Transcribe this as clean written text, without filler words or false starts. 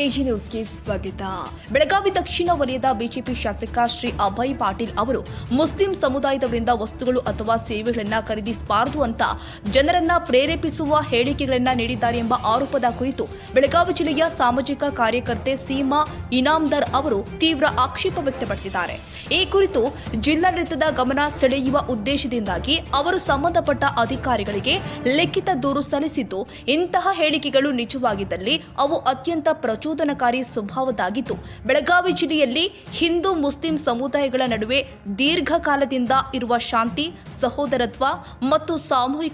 AG ನ್ಯೂಸ್ಗೆ ಸ್ವಾಗತ. ಬೆಳಗಾವಿ ದಕ್ಷಿಣ ವಲಯದ ಬಿಜೆಪಿ ಶಾಸಕ ಶ್ರೀ ಅಭಯ್ ಪಾಟೀಲ್ ಅವರು ಮುಸ್ಲಿಂ ಸಮುದಾಯದವರಿಂದ ವಸ್ತುಗಳು ಅಥವಾ ಸೇವೆಗಳನ್ನು ಖರೀದಿಸಬಾರದು ಅಂತ ಜನರನ್ನ ಪ್ರೇರೇಪಿಸುವ ಹೇಳಿಕೆಗಳನ್ನು ನೀಡಿದ್ದಾರೆ ಎಂಬ ಆರೋಪದ ಕುರಿತು ಬೆಳಗಾವಿ ಜಿಲ್ಲೆಯ ಸಾಮಾಜಿಕ ಕಾರ್ಯಕರ್ತೆ ಸೀಮಾ ಇನಾಮದಾರ್ ಅವರು ತೀವ್ರ ಆಕ್ಷೇಪ ವ್ಯಕ್ತಪಡಿಸಿದ್ದಾರೆ. ಈ ಕುರಿತು ಜಿಲ್ಲಾಡಳಿತದ ಗಮನ ಸೆಳೆಯುವ ಉದ್ದೇಶದಿಂದಾಗಿ ಅವರು ಸಂಬಂಧಪಟ್ಟ ಅಧಿಕಾರಿಗಳಿಗೆ ಲಿಖಿತ ದೂರು ಸಲ್ಲಿಸಿದ್ದು, ಇಂತಹ ಹೇಳಿಕೆಗಳು ನಿಜವಾಗಿದ್ದಲ್ಲಿ ಅವು ಅತ್ಯಂತ ಪ್ರಚೋದನಕಾರಿ ಸ್ವಭಾವದ್ದಾಗಿದ್ದು, ಬೆಳಗಾವಿ ಜಿಲ್ಲೆಯಲ್ಲಿ ಹಿಂದೂ ಮುಸ್ಲಿಂ ಸಮುದಾಯಗಳ ನಡುವೆ ದೀರ್ಘಕಾಲದಿಂದ ಇರುವ ಶಾಂತಿ, ಸಹೋದರತ್ವ ಮತ್ತು ಸಾಮೂಹಿಕ